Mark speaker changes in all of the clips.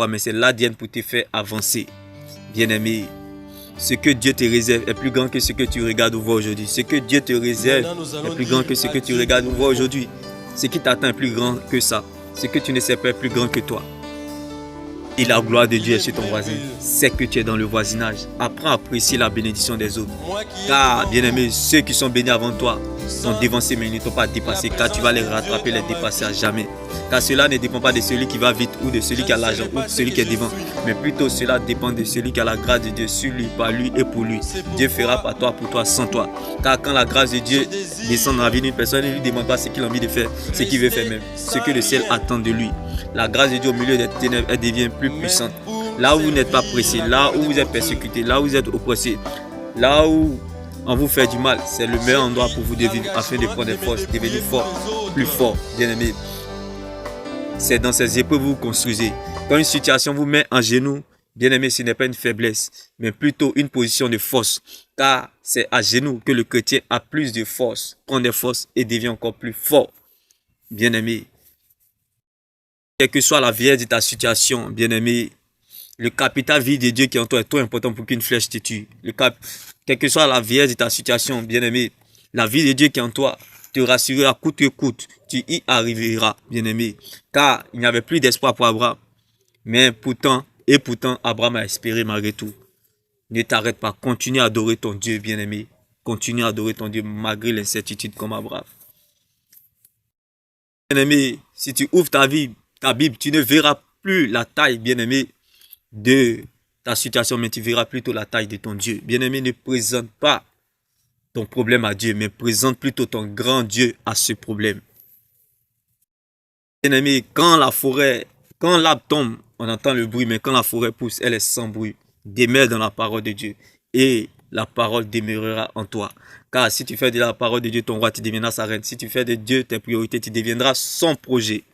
Speaker 1: mais c'est l'ADN pour te faire avancer. Bien-aimé, ce que Dieu te réserve est plus grand que ce que tu regardes ou vois aujourd'hui. Ce que Dieu te réserve est plus grand que ce que tu regardes ou vois aujourd'hui. Ce qui t'attend est plus grand que ça. Ce que tu ne sais pas est plus grand que toi. Et la gloire de Dieu est chez ton voisin. C'est que tu es dans le voisinage. Apprends à apprécier la bénédiction des autres. Car, bien-aimé, ceux qui sont bénis avant toi sont dévancés, mais ils ne t'ont pas dépassé. Car tu vas les rattraper, les dépasser à jamais. Car cela ne dépend pas de celui qui va vite ou de celui qui a l'argent ou de celui qui est devant. Mais plutôt cela dépend de celui qui a la grâce de Dieu sur lui, par lui et pour lui. Dieu fera par toi, pour toi, sans toi. Car quand la grâce de Dieu descend dans la vie d'une personne, il ne lui demande pas ce qu'il a envie de faire, ce qu'il veut faire même, ce que le ciel attend de lui. La grâce de Dieu au milieu des ténèbres, elle devient plus puissante. Là où vous n'êtes pas pressé, là où vous êtes persécuté, là où vous êtes oppressé, là où on vous fait du mal, c'est le meilleur endroit pour vous de vivre afin de prendre des forces, devenir fort, plus fort, bien aimé. C'est dans ces épreuves que vous vous construisez. Quand une situation vous met en genoux, bien aimé, ce n'est pas une faiblesse, mais plutôt une position de force. Car c'est à genoux que le chrétien a plus de force, prend des forces et devient encore plus fort. Bien aimé. Quelle que soit la vieillesse de ta situation, bien aimé, le capital vie de Dieu qui est en toi est trop important pour qu'une flèche te tue. Quelle que soit la vieillesse de ta situation, bien aimé, la vie de Dieu qui est en toi te rassurera coûte que coûte. Tu y arriveras, bien aimé. Car il n'y avait plus d'espoir pour Abraham. Mais pourtant, Abraham a espéré malgré tout. Ne t'arrête pas. Continue à adorer ton Dieu, bien aimé. Continue à adorer ton Dieu malgré l'incertitude comme Abraham. Bien aimé, si tu ouvres ta Bible, tu ne verras plus la taille, bien aimé, de ta situation, mais tu verras plutôt la taille de ton Dieu. Bien-aimé, ne présente pas ton problème à Dieu, mais présente plutôt ton grand Dieu à ce problème. Bien-aimé, quand l'arbre tombe, on entend le bruit, mais quand la forêt pousse, elle est sans bruit. Demeure dans la parole de Dieu et la parole demeurera en toi. Car si tu fais de la parole de Dieu ton roi, tu deviendras sa reine. Si tu fais de Dieu tes priorités, tu deviendras son projet.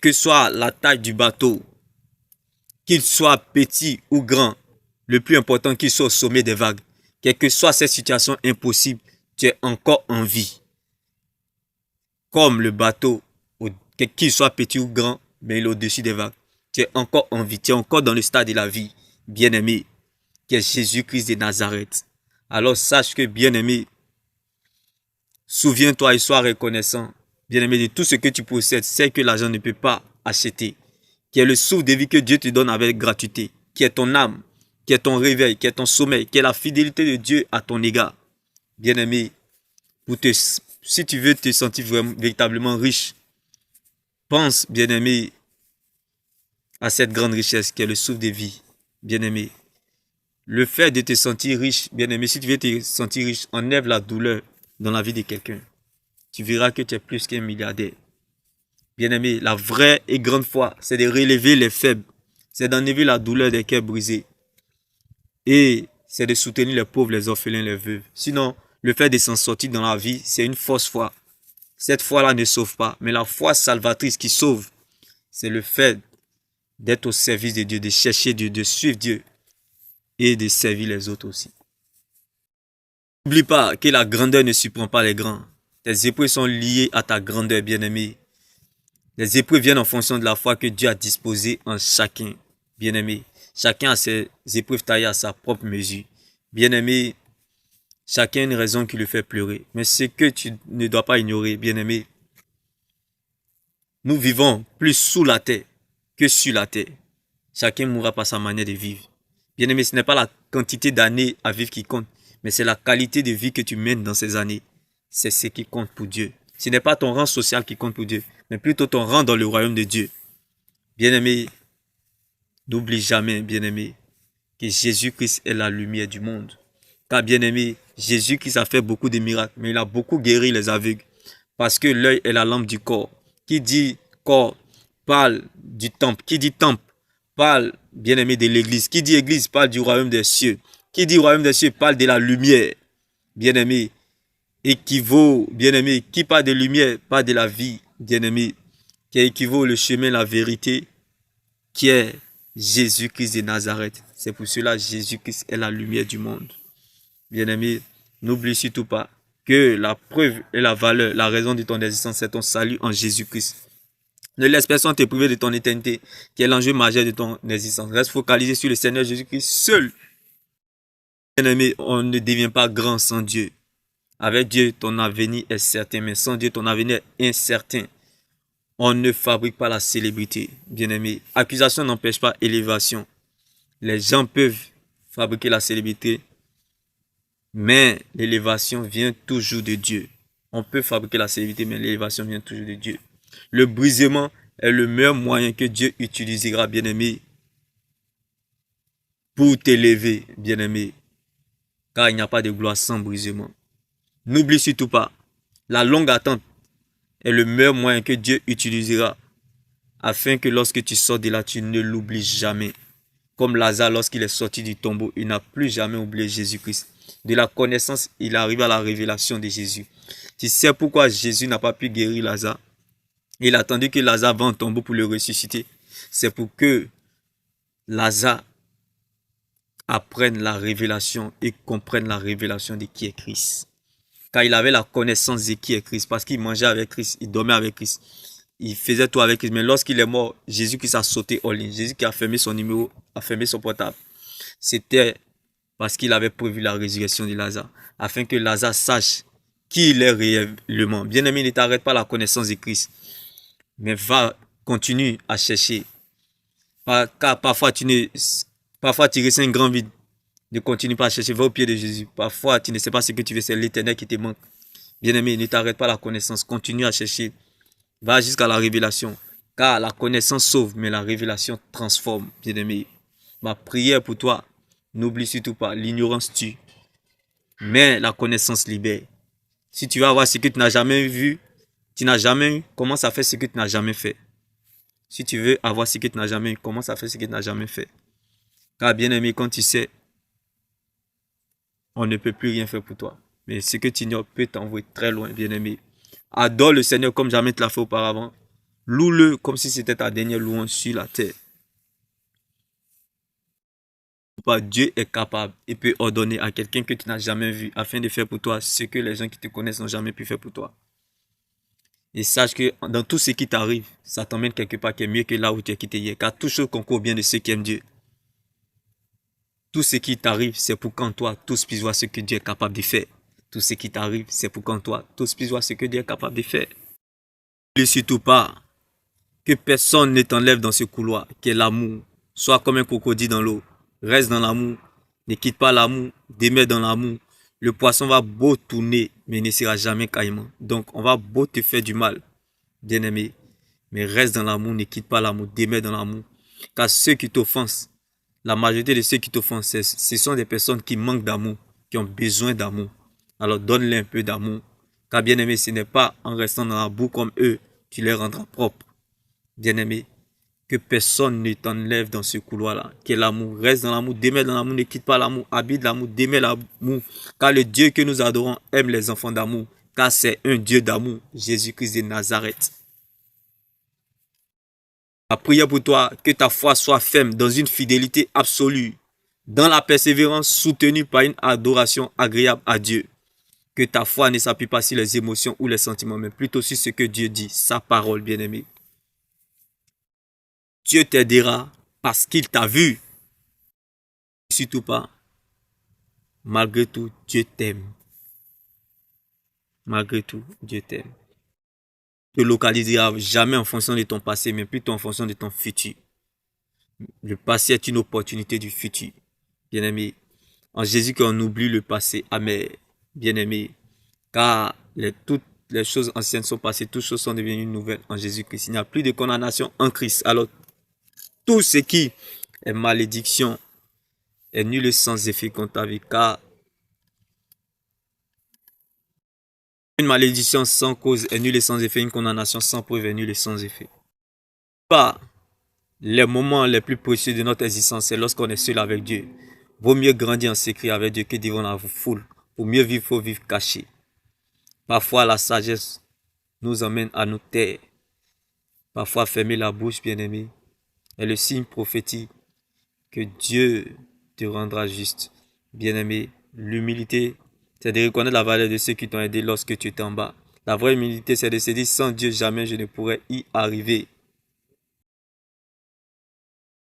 Speaker 1: Que soit la taille du bateau, qu'il soit petit ou grand, le plus important qu'il soit au sommet des vagues. Quelle que soit cette situation impossible, tu es encore en vie. Comme le bateau, qu'il soit petit ou grand, mais il est au-dessus des vagues. Tu es encore en vie, tu es encore dans le stade de la vie, bien-aimé, qui est Jésus-Christ de Nazareth. Alors sache que, bien-aimé, souviens-toi et sois reconnaissant, bien-aimé, de tout ce que tu possèdes, c'est que l'argent ne peut pas acheter. Qui est le souffle de vie que Dieu te donne avec gratuité, qui est ton âme, qui est ton réveil, qui est ton sommeil, qui est la fidélité de Dieu à ton égard. Bien-aimé, si tu veux te sentir véritablement riche, pense, bien-aimé, à cette grande richesse qui est le souffle de vie. Bien-aimé, le fait de te sentir riche, bien-aimé, si tu veux te sentir riche, enlève la douleur dans la vie de quelqu'un. Tu verras que tu es plus qu'un milliardaire. Bien-aimé, la vraie et grande foi, c'est de relever les faibles. C'est d'enlever la douleur des cœurs brisés. Et c'est de soutenir les pauvres, les orphelins, les veuves. Sinon, le fait de s'en sortir dans la vie, c'est une fausse foi. Cette foi-là ne sauve pas. Mais la foi salvatrice qui sauve, c'est le fait d'être au service de Dieu, de chercher Dieu, de suivre Dieu et de servir les autres aussi. N'oublie pas que la grandeur ne surprend pas les grands. Tes épreuves sont liées à ta grandeur, bien-aimé. Les épreuves viennent en fonction de la foi que Dieu a disposée en chacun. Bien-aimé, chacun a ses épreuves taillées à sa propre mesure. Bien-aimé, chacun a une raison qui le fait pleurer. Mais ce que tu ne dois pas ignorer, bien-aimé, nous vivons plus sous la terre que sur la terre. Chacun mourra par sa manière de vivre. Bien-aimé, ce n'est pas la quantité d'années à vivre qui compte, mais c'est la qualité de vie que tu mènes dans ces années. C'est ce qui compte pour Dieu. Ce n'est pas ton rang social qui compte pour Dieu, mais plutôt ton rang dans le royaume de Dieu. Bien-aimé, n'oublie jamais, bien-aimé, que Jésus-Christ est la lumière du monde. Car bien-aimé, Jésus-Christ a fait beaucoup de miracles, mais il a beaucoup guéri les aveugles. Parce que l'œil est la lampe du corps. Qui dit corps parle du temple. Qui dit temple parle, bien-aimé, de l'église. Qui dit église parle du royaume des cieux. Qui dit royaume des cieux parle de la lumière. Bien-aimé, équivaut, bien-aimé, qui parle de lumière parle de la vie, bien-aimé, qui équivaut le chemin, la vérité, qui est Jésus-Christ de Nazareth. C'est pour cela que Jésus-Christ est la lumière du monde. Bien-aimé, n'oublie surtout pas que la preuve et la valeur, la raison de ton existence, c'est ton salut en Jésus-Christ. Ne laisse personne te priver de ton éternité, qui est l'enjeu majeur de ton existence. Reste focalisé sur le Seigneur Jésus-Christ seul. Bien-aimé, on ne devient pas grand sans Dieu. Avec Dieu, ton avenir est certain, mais sans Dieu, ton avenir est incertain. On ne fabrique pas la célébrité, bien-aimé. Accusation n'empêche pas élévation. Les gens peuvent fabriquer la célébrité, mais l'élévation vient toujours de Dieu. On peut fabriquer la célébrité, mais l'élévation vient toujours de Dieu. Le brisement est le meilleur moyen que Dieu utilisera, bien-aimé, pour t'élever, bien-aimé. Car il n'y a pas de gloire sans brisement. N'oublie surtout pas, la longue attente est le meilleur moyen que Dieu utilisera afin que lorsque tu sors de là, tu ne l'oublies jamais. Comme Lazare, lorsqu'il est sorti du tombeau, il n'a plus jamais oublié Jésus-Christ. De la connaissance, il arrive à la révélation de Jésus. Tu sais pourquoi Jésus n'a pas pu guérir Lazare? Il a attendu que Lazare va en tombeau pour le ressusciter. C'est pour que Lazare apprenne la révélation et comprenne la révélation de qui est Christ. Car il avait la connaissance de qui est Christ, parce qu'il mangeait avec Christ, il dormait avec Christ, il faisait tout avec Christ. Mais lorsqu'il est mort, Jésus-Christ a sauté en ligne. Jésus qui a fermé son numéro, a fermé son portable. C'était parce qu'il avait prévu la résurrection de Lazare, afin que Lazare sache qui il est réellement. Bien-aimé, ne t'arrête pas la connaissance de Christ, mais continue à chercher. Car parfois tu ressens un grand vide. Ne continue pas à chercher, va au pied de Jésus. Parfois, tu ne sais pas ce que tu veux, c'est l'Éternel qui te manque. Bien-aimé, ne t'arrête pas la connaissance, continue à chercher. Va jusqu'à la révélation. Car la connaissance sauve, mais la révélation transforme, bien-aimé. Ma prière pour toi, n'oublie surtout pas, l'ignorance tue, mais la connaissance libère. Si tu veux avoir ce que tu n'as jamais vu, tu n'as jamais eu, commence à faire ce que tu n'as jamais fait. Si tu veux avoir ce que tu n'as jamais eu, commence à faire ce que tu n'as jamais fait. Car bien-aimé, quand tu sais, on ne peut plus rien faire pour toi. Mais ce que tu ignores peut t'envoyer très loin, bien-aimé. Adore le Seigneur comme jamais tu l'as fait auparavant. Loue-le comme si c'était ta dernière louange sur la terre. Dieu est capable et peut ordonner à quelqu'un que tu n'as jamais vu afin de faire pour toi ce que les gens qui te connaissent n'ont jamais pu faire pour toi. Et sache que dans tout ce qui t'arrive, ça t'emmène quelque part qui est mieux que là où tu es quitté hier. Car toute chose concourt bien de ceux qui aiment Dieu. Tout ce qui t'arrive, c'est pour qu'en toi, tous puissent voir ce que Dieu est capable de faire. Tout ce qui t'arrive, c'est pour qu'en toi, tous puissent voir ce que Dieu est capable de faire. Ne surtout pas que personne ne t'enlève dans ce couloir, qui est l'amour. Sois comme un crocodile dans l'eau. Reste dans l'amour. Ne quitte pas l'amour. Demeure dans l'amour. Le poisson va beau tourner, mais ne sera jamais caïman. Donc, on va beau te faire du mal, bien-aimé. Mais reste dans l'amour, ne quitte pas l'amour. Demeure dans l'amour. Car ceux qui t'offensent, la majorité de ceux qui t'offensent, ce sont des personnes qui manquent d'amour, qui ont besoin d'amour. Alors donne-les un peu d'amour. Car bien-aimé, ce n'est pas en restant dans la boue comme eux, tu les rendras propres. Bien-aimé, que personne ne t'enlève dans ce couloir-là, qui est l'amour. Reste dans l'amour, demeure dans l'amour, ne quitte pas l'amour, habite l'amour, demeure l'amour. Car le Dieu que nous adorons aime les enfants d'amour, car c'est un Dieu d'amour, Jésus-Christ de Nazareth. Ma prière pour toi, que ta foi soit ferme dans une fidélité absolue, dans la persévérance soutenue par une adoration agréable à Dieu. Que ta foi ne s'appuie pas sur les émotions ou les sentiments, mais plutôt sur ce que Dieu dit, sa parole, bien-aimé. Dieu t'aidera parce qu'il t'a vu. Surtout pas, malgré tout, Dieu t'aime. Malgré tout, Dieu t'aime. Ne te localisera jamais en fonction de ton passé, mais plutôt en fonction de ton futur. Le passé est une opportunité du futur. Bien-aimé, en Jésus qu'on oublie le passé. Amen. Bien-aimé, car toutes les choses anciennes sont passées, toutes choses sont devenues nouvelles en Jésus-Christ. Il n'y a plus de condamnation en Christ. Alors, tout ce qui est malédiction est nul sans effet contre ta vie, car une malédiction sans cause est nulle et sans effet, une condamnation sans preuve est nulle et sans effet. Pas les moments les plus précieux de notre existence, c'est lorsqu'on est seul avec Dieu. Vaut mieux grandir en secret avec Dieu que devant la foule. Pour mieux vivre, il faut vivre caché. Parfois, la sagesse nous emmène à nous taire. Parfois, fermer la bouche, bien-aimé, est le signe prophétique que Dieu te rendra juste. Bien-aimé, l'humilité, c'est de reconnaître la valeur de ceux qui t'ont aidé lorsque tu étais en bas. La vraie humilité, c'est de se dire, sans Dieu, jamais je ne pourrais y arriver.